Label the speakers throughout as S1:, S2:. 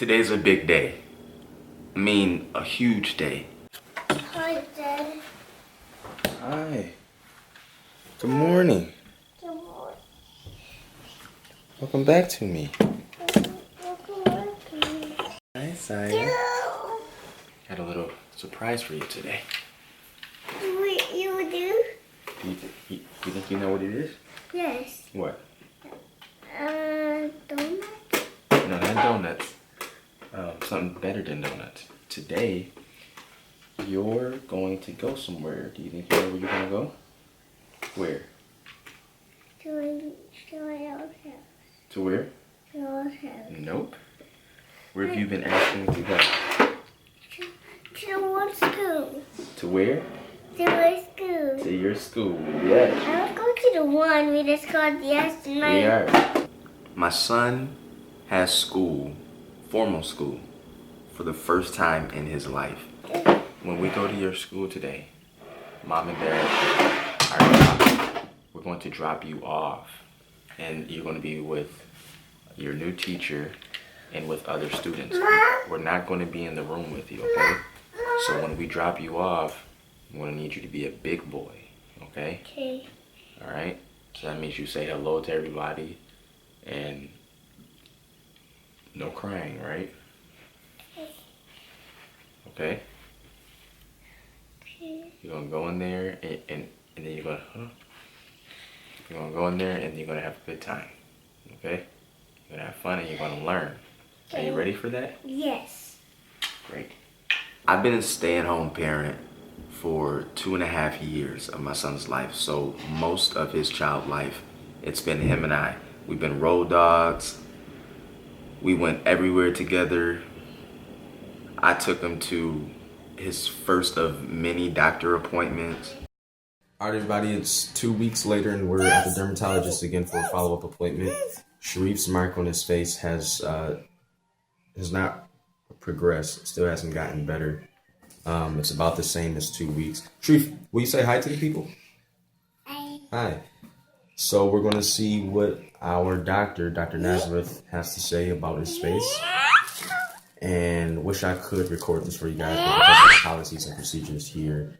S1: Today's a big day. I mean, a huge day.
S2: Hi, Dad.
S1: Hi. Good morning.
S2: Good morning.
S1: Welcome back to me.
S2: Welcome back to me.
S1: Hi, Saya. Got a little surprise for you today.
S2: What you do?
S1: You think you know what it is?
S2: Yes.
S1: What?
S2: Donuts?
S1: No, not donuts. Something better than donuts. Today, you're going to go somewhere. Do you think you know where you're going to go? Where?
S2: To my old house.
S1: To where?
S2: To our house.
S1: Nope. Where have you been asking to go?
S2: To what school?
S1: To where?
S2: To my school.
S1: To your school, yes.
S2: I don't go to the one we just called yesterday.
S1: We are. My son has school, formal school, for the first time in his life. When we go to your school today, Mom and Dad we're going to drop you off, and you're going to be with your new teacher and with other students. We're not going to be in the room with you, okay? So when we drop you off, I'm going to need you to be a big boy, okay?
S2: Okay.
S1: All right? So that means you say hello to everybody and no crying, right? Okay?
S2: Okay.
S1: You're going to go in there and then you're going to, You're going to go in there and you're going to have a good time, okay? You're going to have fun and you're going to learn. Are you ready for that?
S2: Yes.
S1: Great. I've been a stay-at-home parent for 2.5 years of my son's life. So most of his child life, it's been him and I. We've been road dogs. We went everywhere together. I took him to his first of many doctor appointments. All right, everybody, it's 2 weeks later and we're at the dermatologist again for a follow-up appointment. Sharif's mark on his face has not progressed, still hasn't gotten better. It's about the same as 2 weeks. Sharif, will you say hi to the people?
S2: Hi.
S1: Hi. So we're going to see what our doctor, Dr. Nazareth, has to say about his face. And wish I could record this for you guys, but because of the policies and procedures here,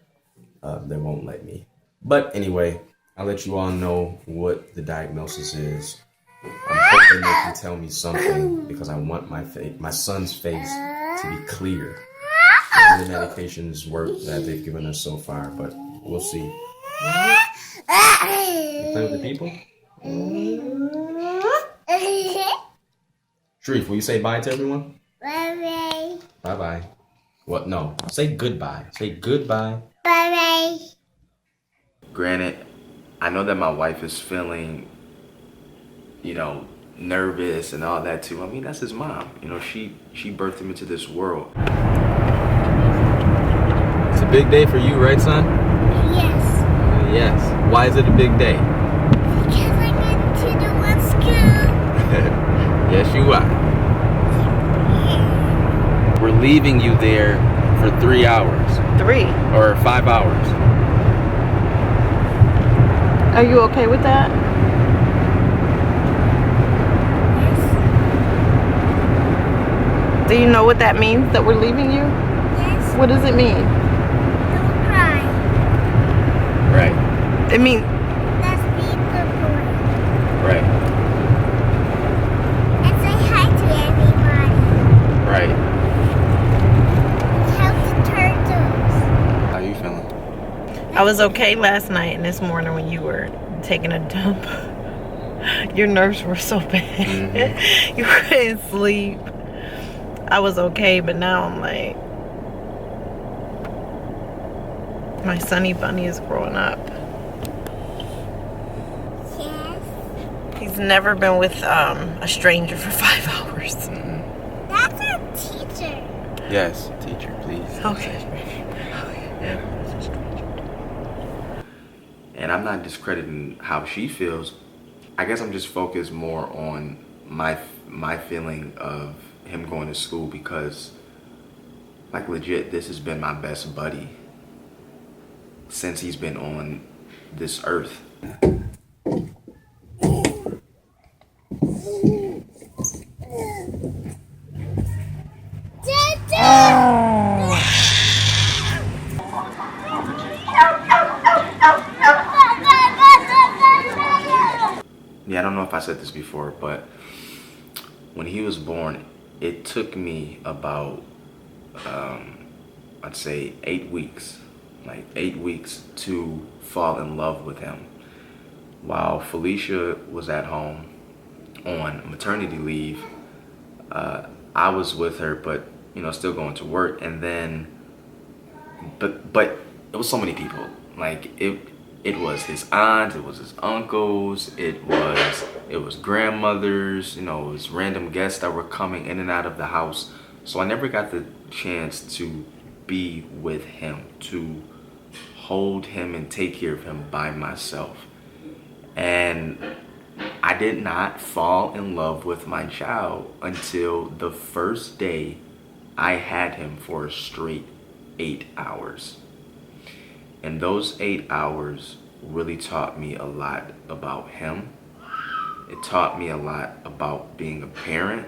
S1: they won't let me. But anyway, I'll let you all know what the diagnosis is. I'm hoping they can tell me something because I want my son's face to be clear. The medications work that they've given us so far, but we'll see. You play with the people? Sharif, will you say bye to everyone?
S2: Bye-bye.
S1: Bye-bye. What? No. Say goodbye. Say goodbye.
S2: Bye-bye.
S1: Granted, I know that my wife is feeling, nervous and all that too. I mean, that's his mom. She birthed him into this world. It's a big day for you, right, son?
S2: Yes.
S1: Yes. Why is it a big day?
S2: Because I get to the one school.
S1: Yes, you are. We're leaving you there for 3 hours.
S3: 3.
S1: Or 5 hours.
S3: Are you okay with that?
S2: Yes.
S3: Do you know what that means, that we're leaving you?
S2: Yes.
S3: What does it mean?
S2: Don't cry.
S1: Right.
S3: It means
S2: Let's be good boy.
S1: Right.
S2: And say hi to everybody.
S1: Right.
S2: Help the turtles.
S1: How you feeling?
S3: I was okay last night and this morning when you were taking a dump. Your nerves were so bad.
S1: Mm-hmm.
S3: You couldn't sleep. I was okay, but now I'm like, my Sunny Bunny is growing up.
S2: Yes.
S3: He's never been with a stranger for 5 hours.
S1: Mm-hmm.
S2: That's a teacher.
S1: Yes, teacher, please.
S3: Okay.
S1: And I'm not discrediting how she feels. I guess I'm just focused more on my feeling of him going to school because, like, legit, this has been my best buddy since he's been on this earth. if I said this before, but when he was born, it took me about, I'd say 8 weeks, like 8 weeks to fall in love with him. While Felicia was at home on maternity leave, I was with her, but still going to work. And then, but it was so many people. Like it was his aunts, it was his uncles, it was grandmothers, it was random guests that were coming in and out of the house. So I never got the chance to be with him, to hold him and take care of him by myself. And I did not fall in love with my child until the first day I had him for a straight 8 hours. And those 8 hours really taught me a lot about him. It taught me a lot about being a parent.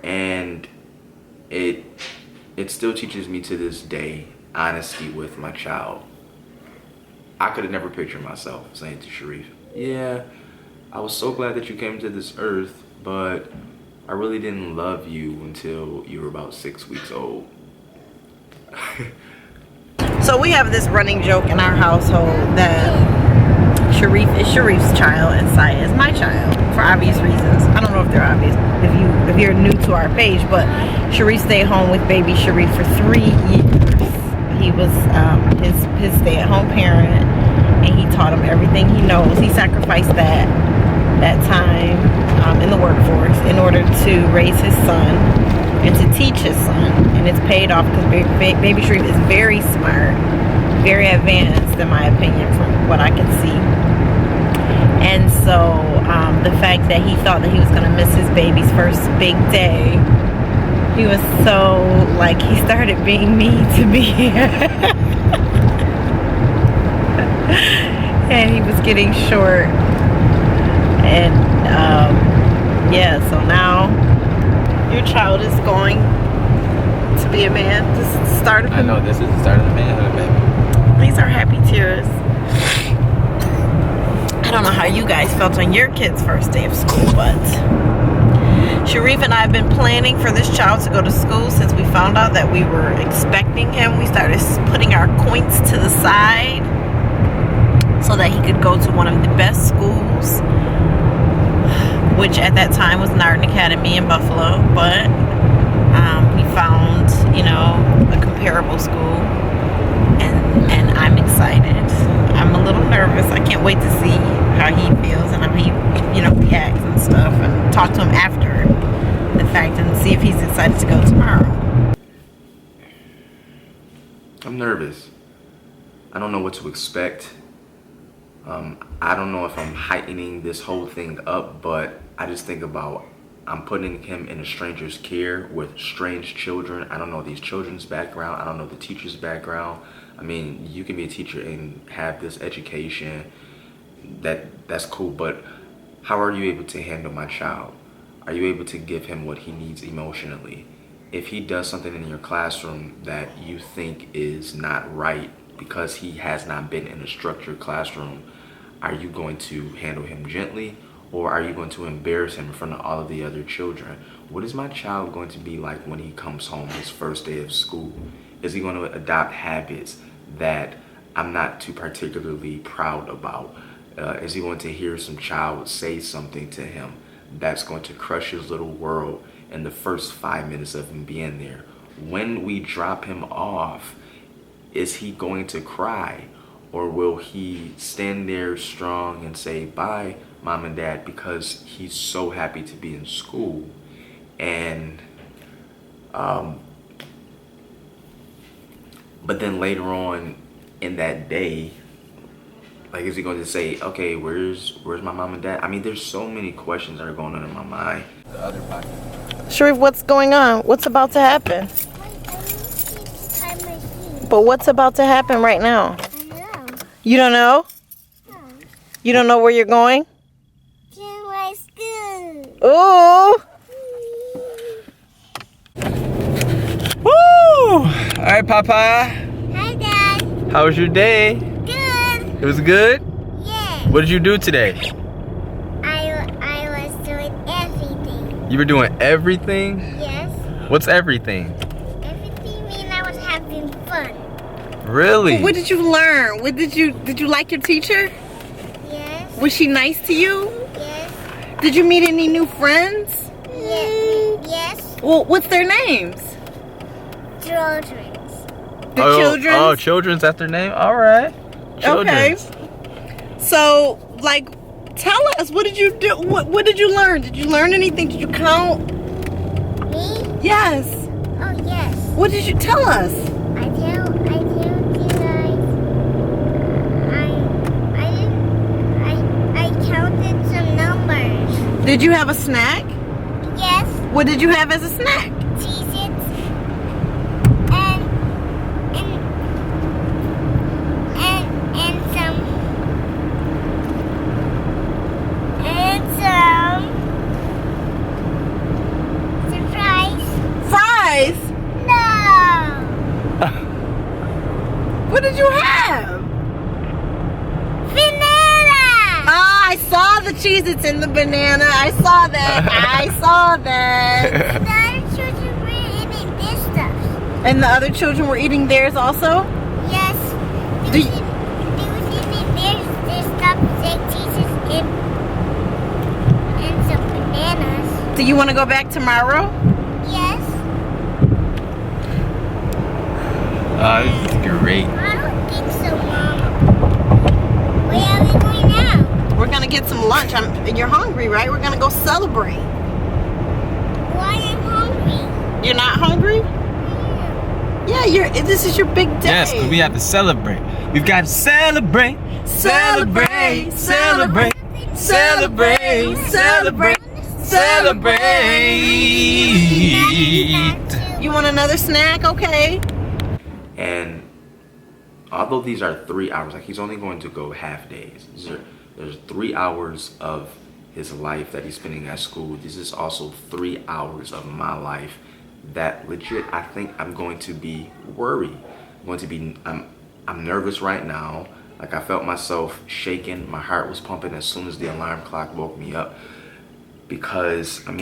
S1: And it still teaches me to this day honesty with my child. I could have never pictured myself saying to Sharif, yeah, I was so glad that you came to this earth, but I really didn't love you until you were about 6 weeks old.
S3: So we have this running joke in our household that Sharif is Sharif's child and Saya is my child, for obvious reasons. I don't know if they're obvious if you're new to our page, but Sharif stayed home with baby Sharif for 3 years. He was his stay-at-home parent, and he taught him everything he knows. He sacrificed that time in the workforce in order to raise his son and to teach his son, and it's paid off because baby Sharif is very smart, very advanced in my opinion from what I can see. And so the fact that he thought that he was going to miss his baby's first big day, he was so, like, he started being mean to me. And he was getting short. And yeah, so now your child is going to be a man. This is the start of
S1: I know, this is the start of the manhood, baby.
S3: These are happy tears. I don't know how you guys felt on your kid's first day of school, but Sharif and I have been planning for this child to go to school since we found out that we were expecting him. We started putting our coins to the side so that he could go to one of the best schools, which at that time was Narden Academy in Buffalo, but we found, a comparable school, and I'm excited. I'm a little nervous. I can't wait to see how he feels and how he, reacts and stuff, and talk to him after the fact and see if he's excited to go tomorrow.
S1: I'm nervous. I don't know what to expect. I don't know if I'm heightening this whole thing up, but I just think about I'm putting him in a stranger's care with strange children. I don't know these children's background. I don't know the teacher's background. I mean, you can be a teacher and have this education. That's cool, but how are you able to handle my child? Are you able to give him what he needs emotionally? If he does something in your classroom that you think is not right because he has not been in a structured classroom, are you going to handle him gently, or are you going to embarrass him in front of all of the other children? What is my child going to be like when he comes home his first day of school? Is he going to adopt habits that I'm not too particularly proud about? Is he going to hear some child say something to him that's going to crush his little world in the first 5 minutes of him being there? When we drop him off, is he going to cry, or will he stand there strong and say bye mom and dad because he's so happy to be in school? And but then later on in that day, like, is he going to say, okay, where's my mom and dad? I mean, there's so many questions that are going on in my mind. The other pocket.
S3: Sharif, what's going on? What's about to happen? But what's about to happen right now?
S2: I know.
S3: You don't know?
S2: No.
S3: You don't know where you're going?
S2: To my school.
S3: Ooh!
S1: Woo! All right, Papa.
S2: Hi, Dad.
S1: How was your day?
S2: Good.
S1: It was good?
S2: Yeah.
S1: What did you do today?
S2: I
S1: You were doing everything?
S2: Yes.
S1: What's everything?
S2: Everything mean I was having fun.
S1: Really?
S3: What did you learn? Did you like your teacher?
S2: Yes.
S3: Was she nice to you?
S2: Yes.
S3: Did you meet any new friends?
S2: Yes.
S3: Well, what's their names?
S2: Children's.
S3: The children?
S1: Oh, children's, that's their name? All right. Children's.
S3: Okay. So, like, tell us, what did you do? What did you learn? Did you learn anything? Did you count?
S2: Me?
S3: Yes.
S2: Oh yes.
S3: What did you tell us?
S2: I tell you guys. I counted some numbers.
S3: Did you have a snack?
S2: Yes.
S3: What did you have as a snack?
S2: Cheez-Its. And some surprise.
S3: Fries.
S2: No.
S3: What did you have?
S2: Vanilla.
S3: Ah, I saw the Cheez-Its in the banana. I saw that. I saw that.
S2: The other children were eating this stuff.
S3: And the other children were eating theirs also?
S2: Yes.
S3: Do
S2: They
S3: you-
S2: was eating their stuff like cheeses and some bananas.
S3: Do you want to go back tomorrow?
S2: Yes.
S1: This is great.
S2: I don't think so, Mom. Where are we going now?
S3: We're going to get some lunch. You're hungry, right? We're going to go celebrate.
S2: Why I'm hungry?
S3: You're not hungry? Yeah, this is your big day.
S1: Yes, because we have to celebrate. We've got to celebrate.
S3: Celebrate, celebrate,
S1: Celebrate. Celebrate. Celebrate.
S3: You want another snack? Okay.
S1: And although these are 3 hours, like he's only going to go half days. There's 3 hours of his life that he's spending at school. This is also 3 hours of my life that legit I think I'm going to be worried. I'm nervous right now. Like I felt myself shaking. My heart was pumping as soon as the alarm clock woke me up. Because I'm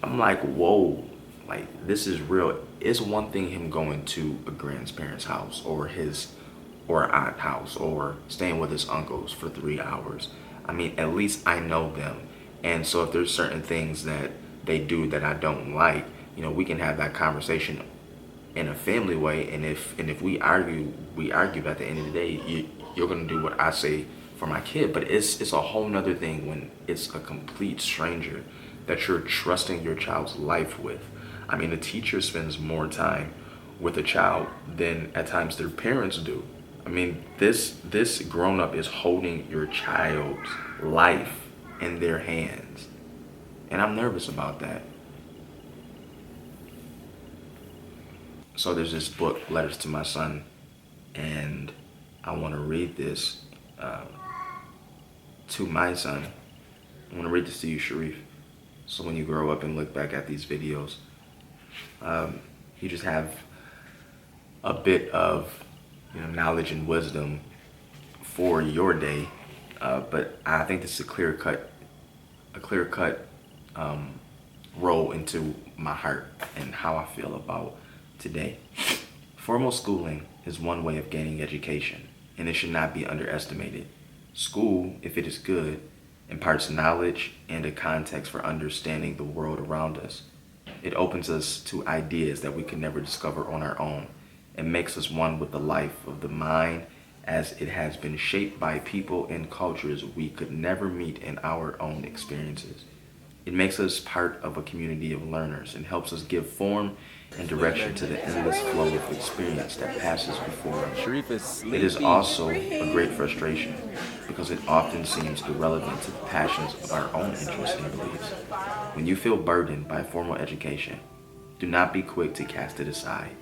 S1: like, whoa, like this is real. It's one thing him going to a grandparent's house or aunt house or staying with his uncles for 3 hours. I mean, at least I know them. And so if there's certain things that they do that I don't like, we can have that conversation in a family way. And if we argue, but at the end of the day, you're gonna do what I say for my kid. But it's a whole nother thing when it's a complete stranger that you're trusting your child's life with. I mean, a teacher spends more time with a child than at times their parents do. I mean, this grown-up is holding your child's life in their hands. And I'm nervous about that. So there's this book, Letters to My Son, and I want to read this to my son. I want to read this to you, Sharif. So when you grow up and look back at these videos, you just have a bit of knowledge and wisdom for your day. But I think this is a clear cut roll into my heart and how I feel about today. Formal schooling is one way of gaining education, and it should not be underestimated. School, if it is good, imparts knowledge and a context for understanding the world around us. It opens us to ideas that we could never discover on our own and makes us one with the life of the mind as it has been shaped by people and cultures we could never meet in our own experiences. It makes us part of a community of learners and helps us give form and direction to the endless flow of experience that passes before us. It is also a great frustration because it often seems irrelevant to the passions of our own interests and beliefs. When you feel burdened by formal education, do not be quick to cast it aside.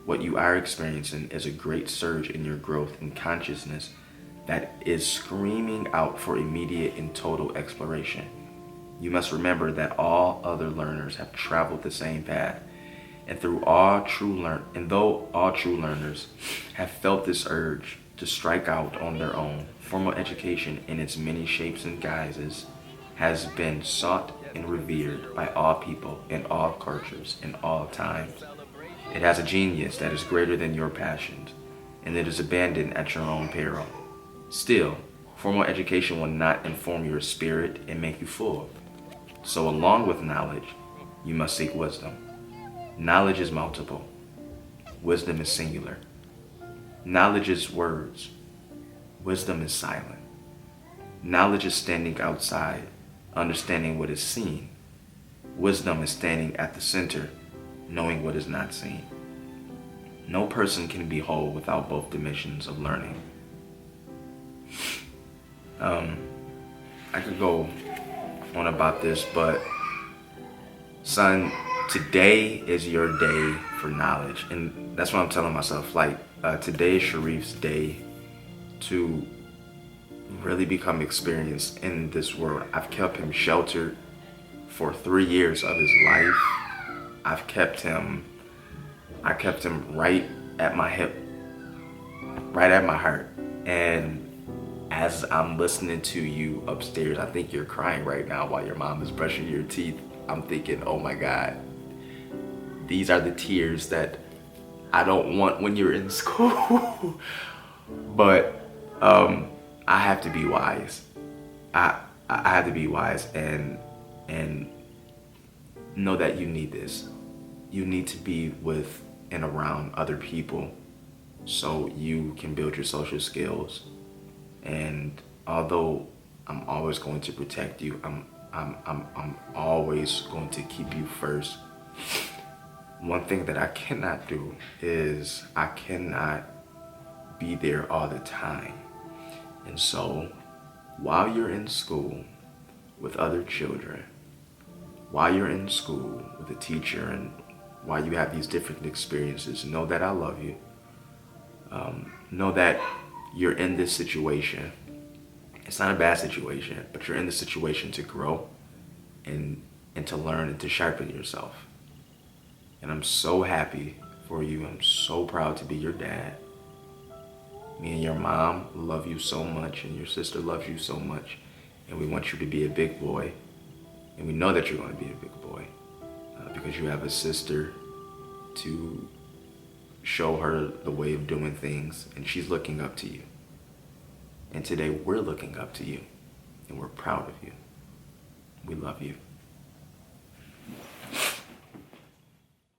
S1: What you are experiencing is a great surge in your growth and consciousness that is screaming out for immediate and total exploration. You must remember that all other learners have traveled the same path, and though all true learners have felt this urge to strike out on their own, formal education in its many shapes and guises has been sought and revered by all people in all cultures in all times. It has a genius that is greater than your passions, and it is abandoned at your own peril. Still, formal education will not inform your spirit and make you full. So, along with knowledge, you must seek wisdom. Knowledge is multiple, wisdom is singular. Knowledge is words, wisdom is silent. Knowledge is standing outside, understanding what is seen. Wisdom is standing at the center, knowing what is not seen. No person can be whole without both dimensions of learning. I could go on about this, but son, today is your day for knowledge. And that's what I'm telling myself. Like, today is Sharif's day to really become experienced in this world. I've kept him sheltered for 3 years of his life. I kept him right at my hip, right at my heart. And as I'm listening to you upstairs, I think you're crying right now while your mom is brushing your teeth. I'm thinking, oh my God, these are the tears that I don't want when you're in school. But I have to be wise. I have to be wise and know that you need this. You need to be with and around other people so you can build your social skills. And although I'm always going to protect you, I'm always going to keep you first. One thing that I cannot do is I cannot be there all the time. And so while you're in school with other children, while you're in school with a teacher, and while you have these different experiences, know that I love you. Know that you're in this situation. It's not a bad situation, but you're in this situation to grow and to learn and to sharpen yourself. And I'm so happy for you. I'm so proud to be your dad. Me and your mom love you so much, and your sister loves you so much. And we want you to be a big boy. And we know that you're going to be a big boy because you have a sister to show her the way of doing things, and she's looking up to you. And today we're looking up to you, and we're proud of you. We love you.